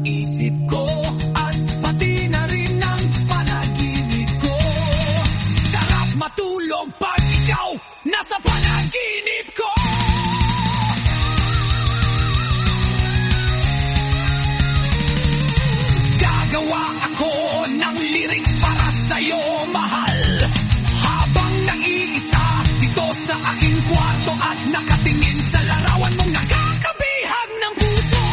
isip ko at pati na rin ang panaginip ko. Sarap matulog pag ikaw nasa panaginip ko. Gagawa ako ng lyrics para sa'yo, mahal. Habang nag-iisa dito sa aking kwarto at nakatingin sa larawan mong nakakabihag ng puso.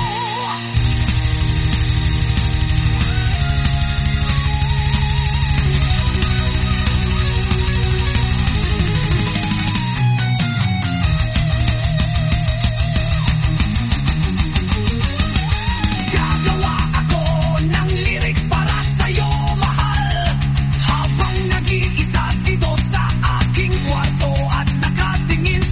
Gagawa ako ng lyrics para sa'yo, mahal. Habang nag-iisa dito sa aking kwarto at nakatingin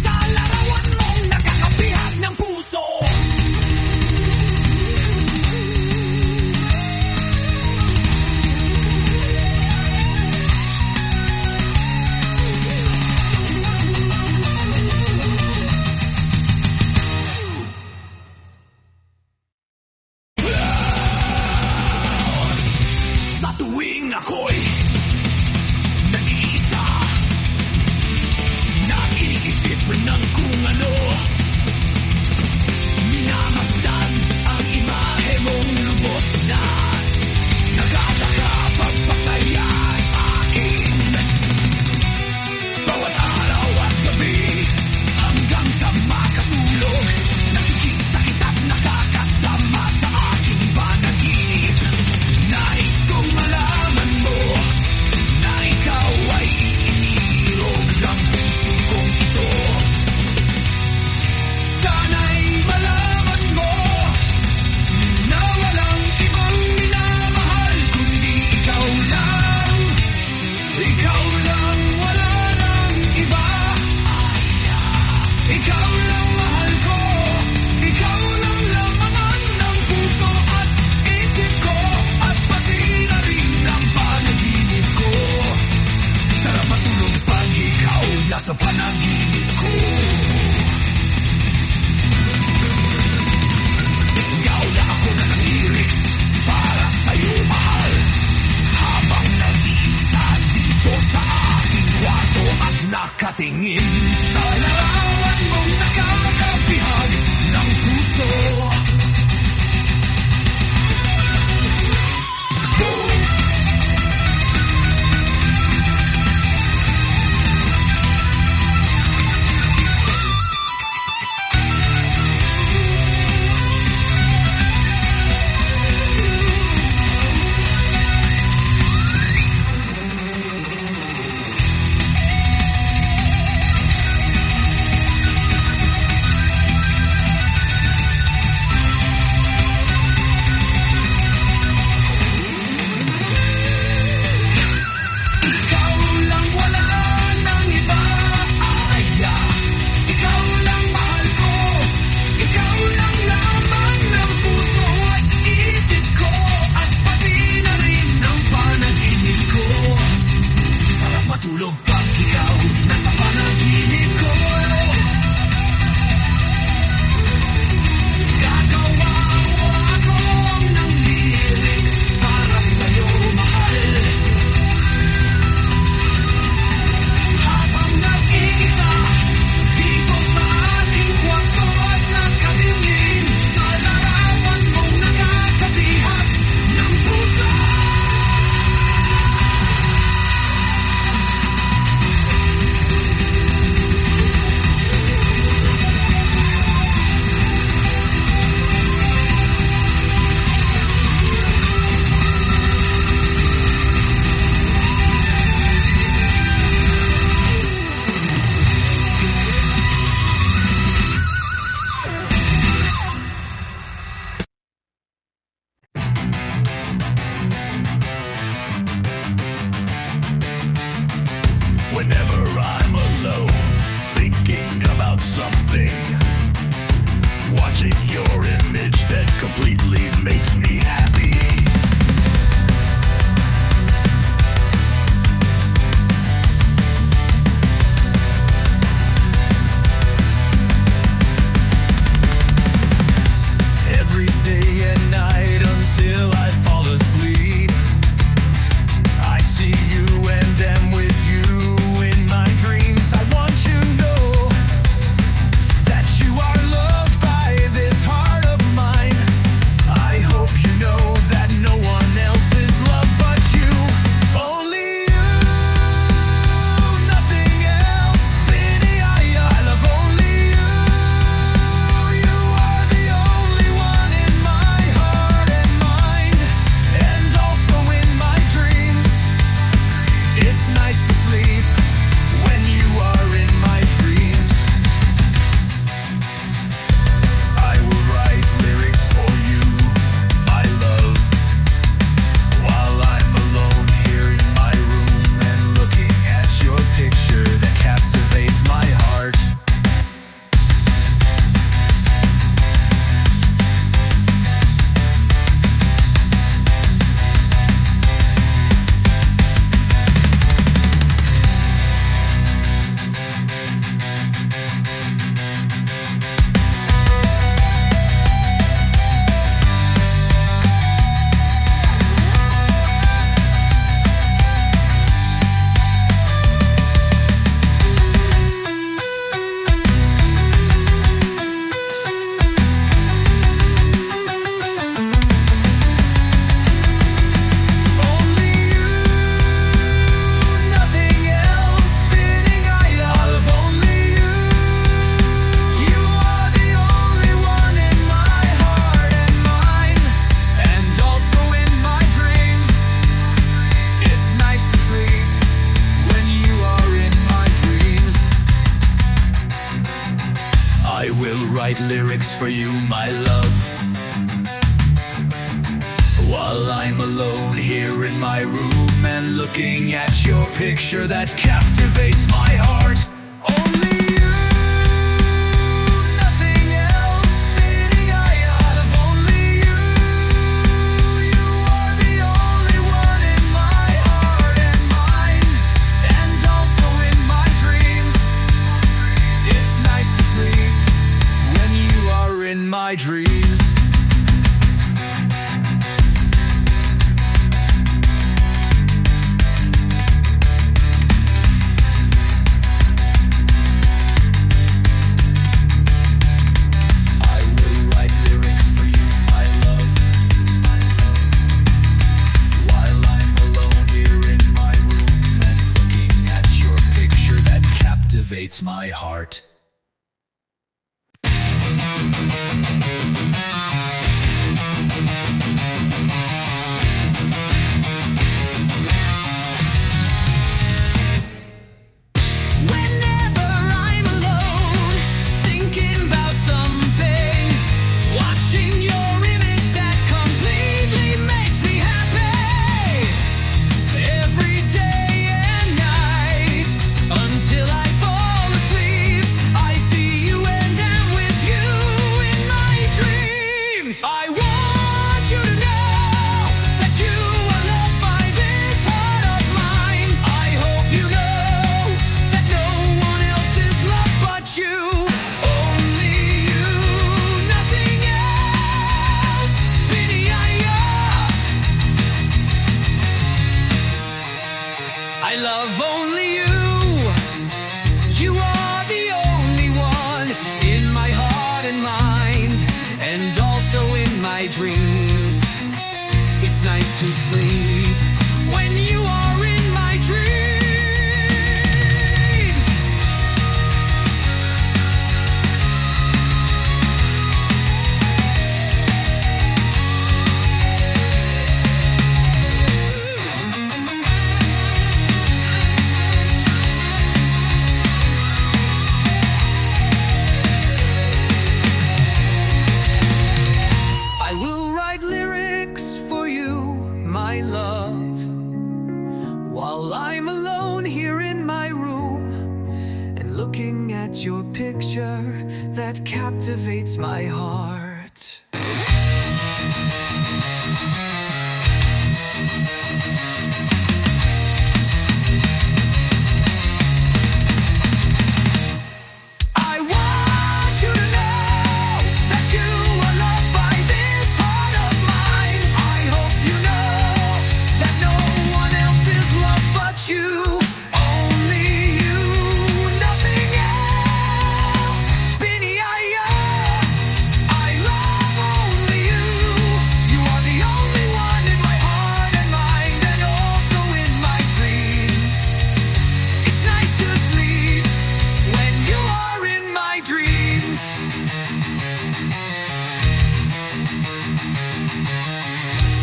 write lyrics for you, my love. While I'm alone here in my room and looking at your picture that captivates my heart. Only you, nothing else, meaning I out of only you. You are the only one in my heart and mind, and also in my dreams. It's nice to sleep when you are in my dreams. Captivates my heart. I want you to know that you are loved by this heart of mine. I hope you know that no one else is loved but you. Only you, nothing else. I love only you. You are the only one in my heart and mind, and also in my dreams. It's nice to sleep when you are in my dreams. I will write lyrics for you, my love, while I'm alone here in my room and looking at your picture that captivates my heart. I want you to know that you are loved by this heart of mine. I hope you know that no one else is loved but you. Only you, nothing else. I love only you. You are the only one in my heart and mind, and also in my dreams. It's nice to sleep when you are in my dreams.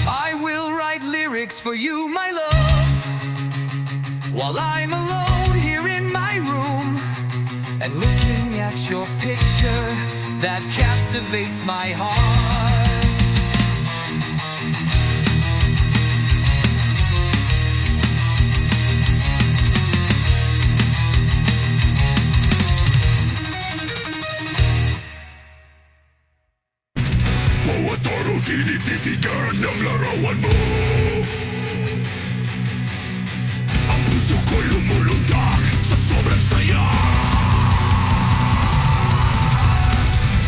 I will write lyrics for you, my love, while I'm alone here in my room and looking at your picture that captivates my heart. Bawat araw tinititigan ng larawan mo. Ang puso ko lumulundag sa sobrang saya.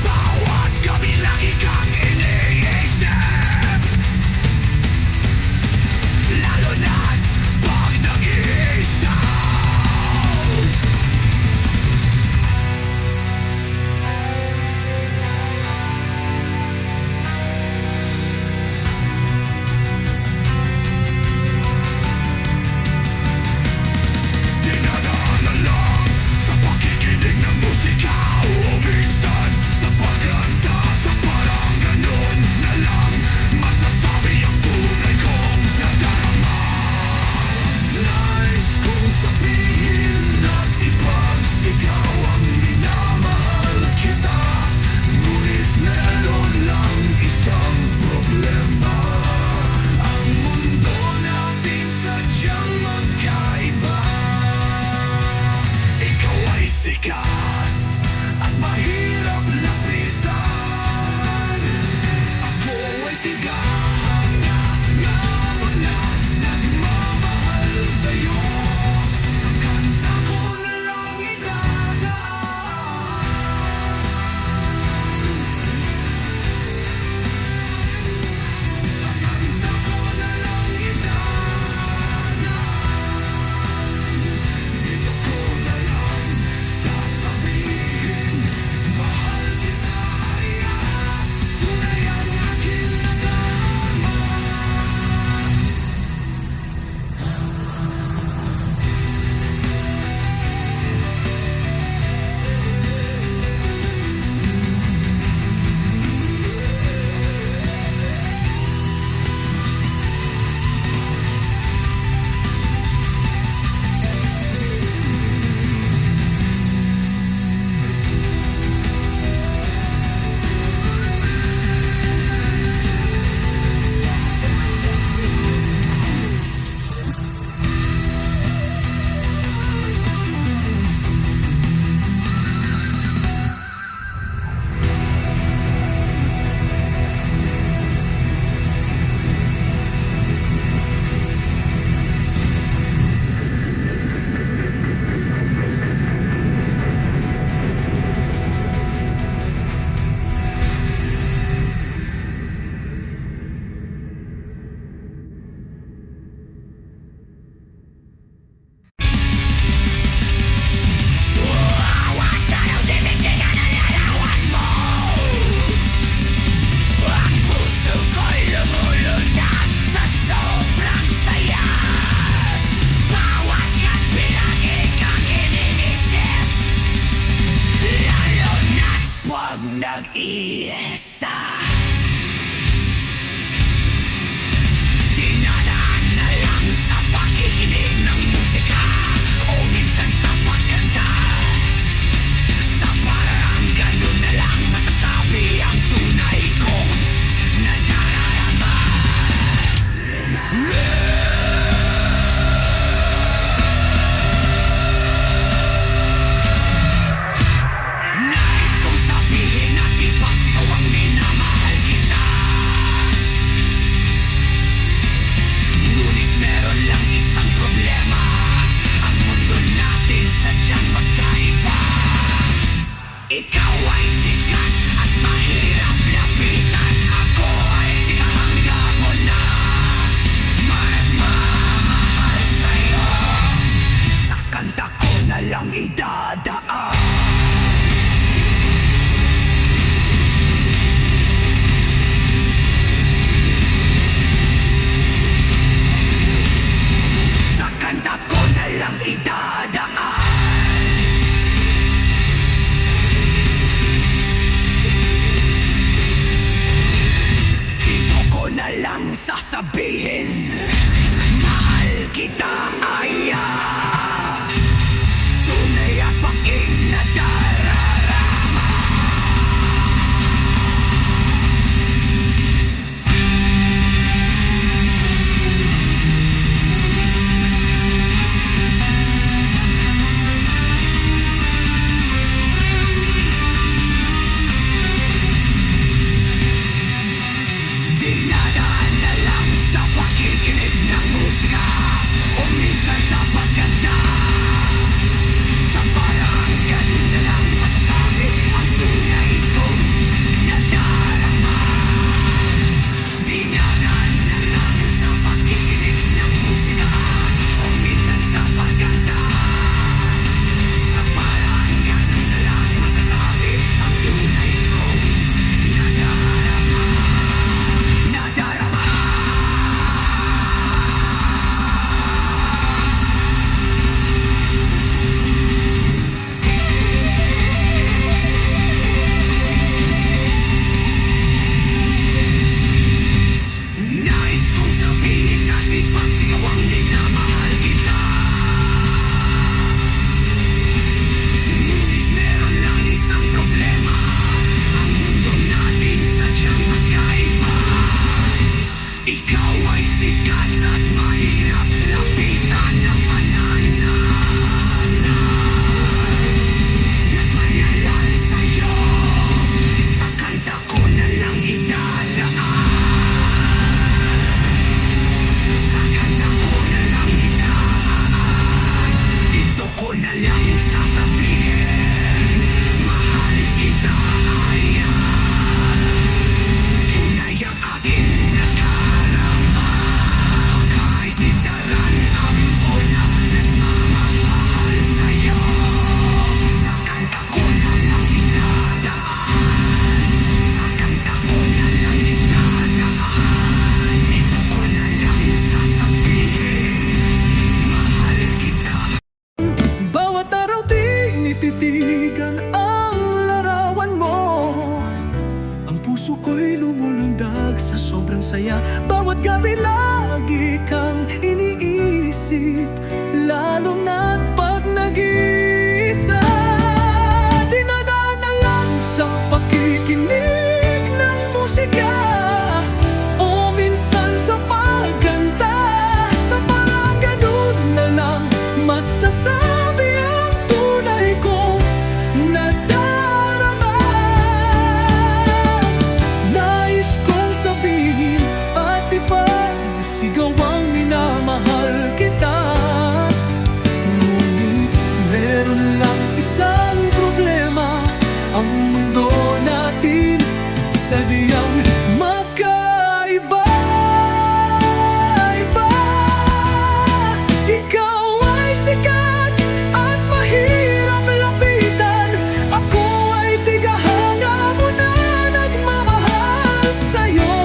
Bawat gabi lagi kang iniisip, lalo na't pag nag-iisa. sasabihin, mahal kita, aya. Tunay at paking nadararama. Dinadaan na lang sa pakikinig ng musika o minsan sa pagkanta. Sa parang ganun na lang masasabi ang tunay kong nadarama. Dinadaan na lang sa pakikinig ng musika o minsan sa pagkanta. Sa parang ganun na lang masasabi ang tunay kong nadarama. Nadarama. Nais kong sabihin at ipagsigawang minamahal kita. Ngunit meron lang isang problema. Ang mundo natin sadyang magkaiba. Ikaw ay sikat at mahirap lapitan ng pananalan. Nagmayalan sa'yo, sa kanta ko na lang idadaan. Sa kanta ko na lang idaan. Dito ko na lang sasabihin, mahal kita, aya. Tunay ang aking nadarama. Kahit itaran ang ulang nagmamahal sa'yo. Sa kanta ko na lang idadaan. Sa kanta ko na lang idadaan. Dito ko na lang sasabihin, mahal kita. Bawat araw tinititigan ang larawan mo. Ang puso ko'y lumulundag sa sobrang saya. Bawat gabi lagi kang iniisip, lalo na't pag nag-iisa. Dinadaan na lang sa pakikinig ng musika o minsan sa pagkanta. Sa parang ganun na lang masasabi ang tunay kong nadarama. Nais kong sabihin at ipagsigaw ang minamahal kita. Ngunit meron lang isang problema. Ang mundo natin sadyang magkaiba. Ikaw ay sikat at mahirap lapitan. Ako ay tigahanga mo na nagmamahal sa'yo.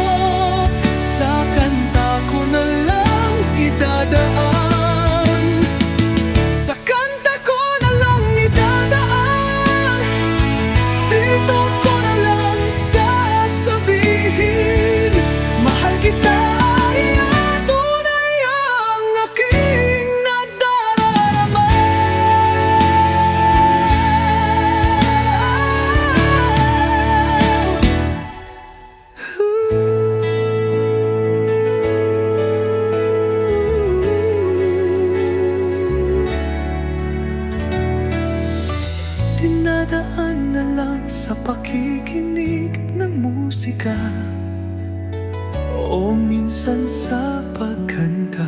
Sa kanta ko na lang idadaan. Sa kanta ko na lang idadaan. Dito ko na lang sasabihin, mahal kita, aya. Tunay ang aking nadarama. Dinadaan na lang sa pakikinig ng musika o minsan sa pagkanta.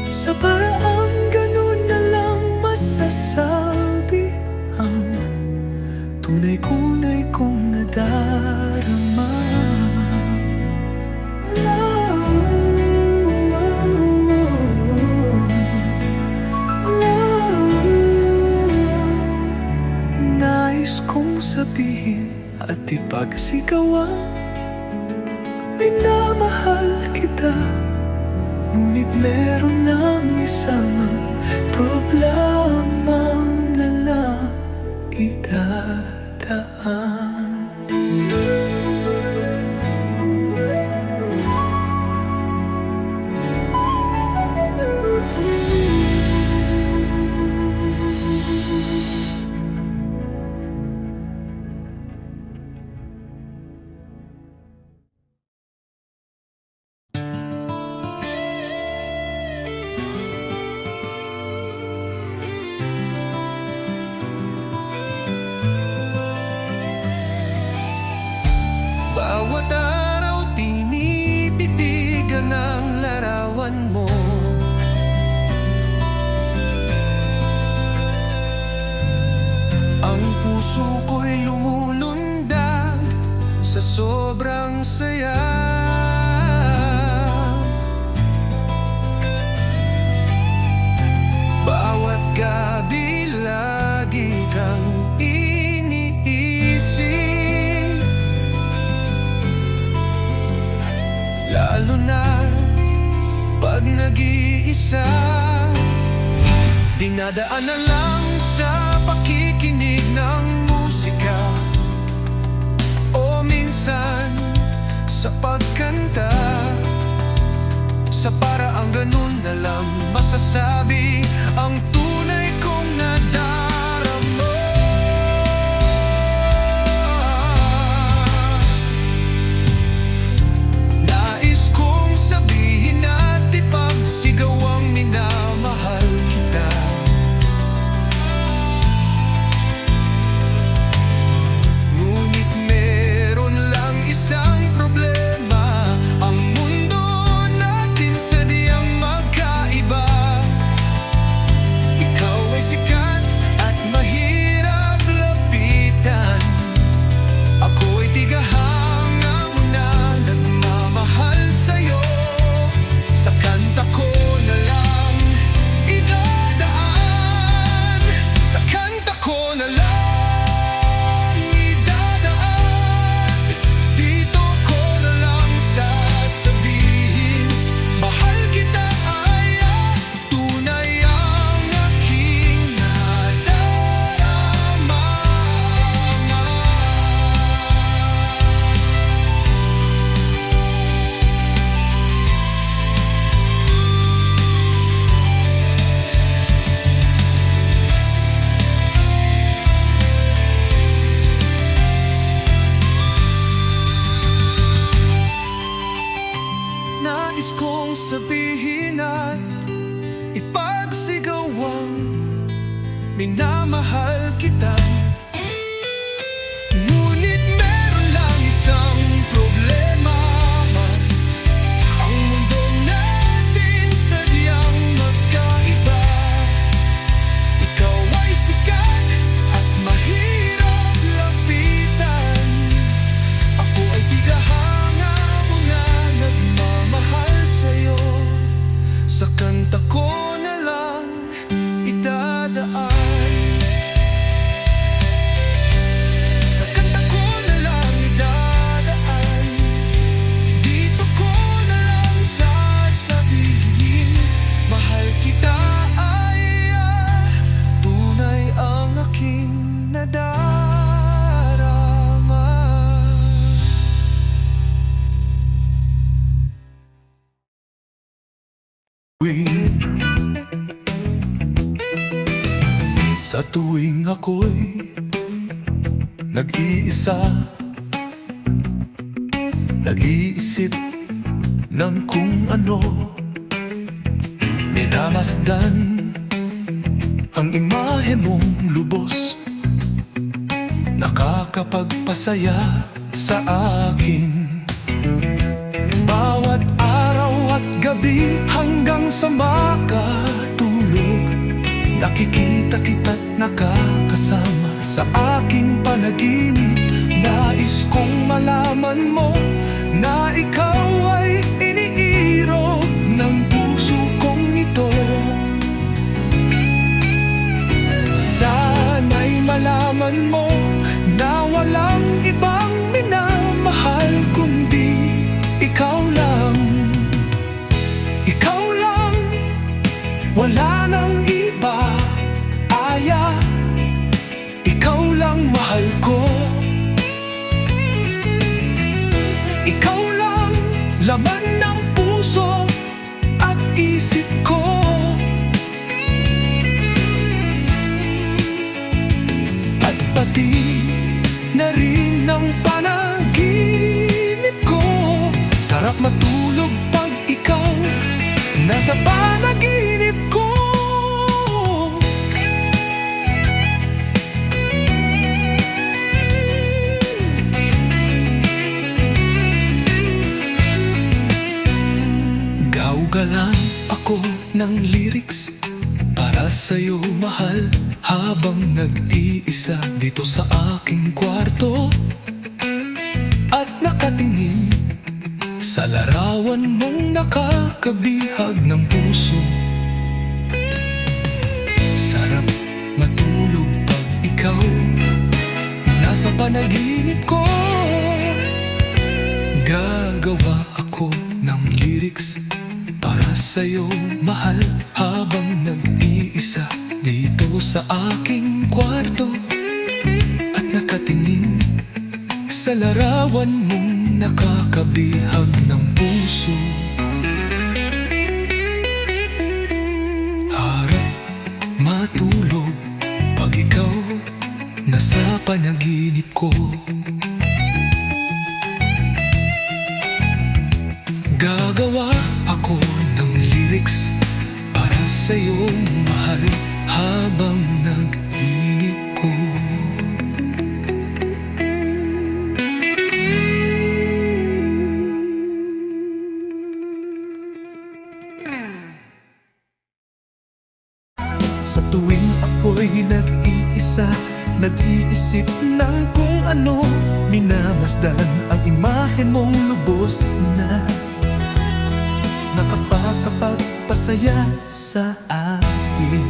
Sa paraang ganun na lang masasabi ang tunay kong nadarama. Nais kong sabihin at ipagsigawan, minamahal kita. Ngunit meron lang isang problemang nalang idadaan. lalo na pag nag-iisa. Dinadaan na lang sa pakikinig ng musika, o minsan sa pagkanta. Sa paraang ganun na lang masasabi ang tunay kong nadarama. Nais kong sabihin at ipagsigaw ang minamahal kita. Ngunit meron lang isang problema, ang mundo natin sadyang magkaiba. Ikaw ay sikat at mahirap lapitan, ako ay tigahanga mo na nagmamahal sa'yo. Sa kanta ko na lang idadaan, sa kanta ko na lang idadaan. Dito ko na lang sasabihin, mahal kita ay tunay ang aking nadarama. Nais kong sabihin at ipagsigaw ang minamahal kita. Ngunit meron lang isang problema, ang mundo natin sadyang magkaiba. Ikaw ay sikat at mahirap lapitan, ako ay tigahanga mo na nagmamahal sa'yo. Sa kanta ko na lang idadaan, sa kanta ko na lang idadaan. Dito ko na lang sasabihin, mahal kita ay tunay ang aking nadarama. Sa tuwing ako'y nag-iisa, nag-iisip ng kung ano, minamasdan ang imahe mong lubos, nakakapagpasaya sa akin. Bawat araw at gabi hanggang sa makatulog, nakikita kita't nakakasama sa aking panaginip. Nais kong malaman mo na ikaw ay iniirog ng puso kong ito. Sana'y malaman mo na walang ibang minamahal kundi ikaw lang. Ikaw lang, wala nang iba, Aya. Ikaw lang mahal ko. Ikaw lang, laman ng puso at isip ko. At pati na rin ang panaginip ko. Sarap matulog pag ikaw nasa panaginip ko. Gaugalan ako ng lyrics para sa'yo, mahal, habang nag-iisa dito sa aking kwarto at nakatingin sa larawan mong nakakabihag ng puso. Sarap matulog pag ikaw nasa panaginip ko. Gagawa ako ng ng lyrics para sa'yo, mahal. Habang nag-iisa dito sa aking kwarto at nakatingin sa larawan mong nakakabihag ng puso. Harap matulog pag ikaw nasa panaginip ko. Gagawa ako ng lyrics para sa'yo, mahal, habang nag-inip ko. Sa tuwing ako'y nag-iisa, nag-iisip ng kung ano, minamasdan ang imahe mong lubos na nakapagpasaya sa akin.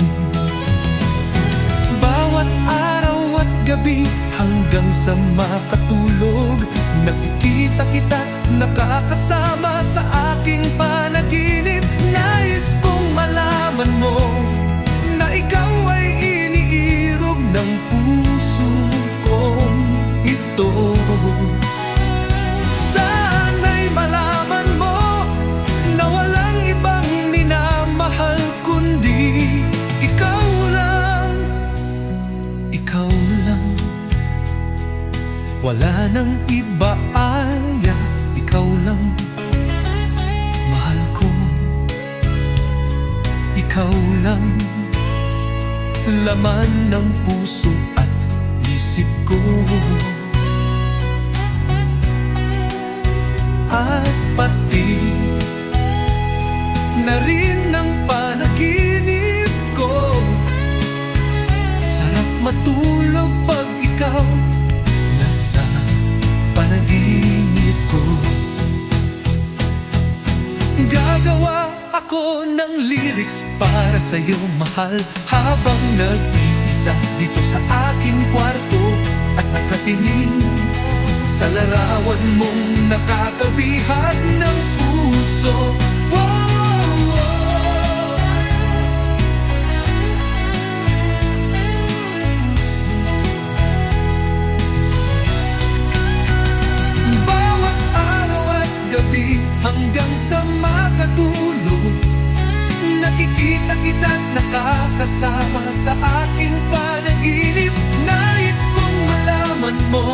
Bawat araw at gabi hanggang sa makatulog, nakikita kita nakakasama sa aking panaginip. Nais kong malaman mo na ikaw ay iniirog ng puso kong ito. Sana'y malaman mo na walang ibang minamahal kundi ikaw lang, ikaw lang. Wala nang iba, Aya, ikaw lang. Mahal ko, ikaw lang. Laman ng puso at isip ko, at pati na rin ang panaginip ko. Sarap matulog pag ikaw nasa panaginip ko. Gagawa ako ng lyrics para sa'yo, mahal, habang nag-iisa dito sa aking kwarto at nakatingin sa larawan mong nakakabihag ng puso. Bawat araw at gabi hanggang sa makatulog, nakikita kita't nakakasama sa aking panaginip. Nais kong malaman mo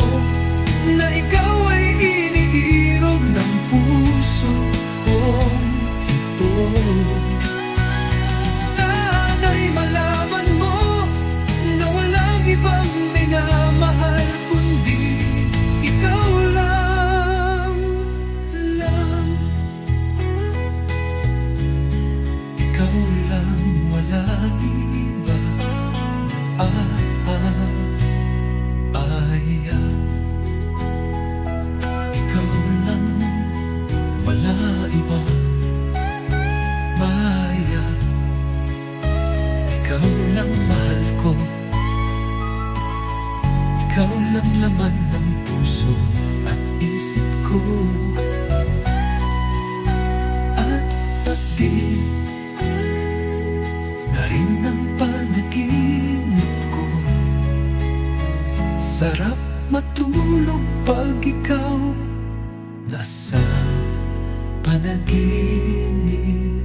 na ikaw ay iniirog ng puso kong ito. Sana'y malaman mo na walang ibang minamahal kundi ikaw lang, lang. Ikaw lang, walang iba, Aya. Ikaw lang, wala iba, Maya. Ikaw lang, mahal ko. Ikaw lang, laman ng puso at isip ko, at pati na rin ang panaginip ko. Sarap matulog pag ikaw nasa panaginip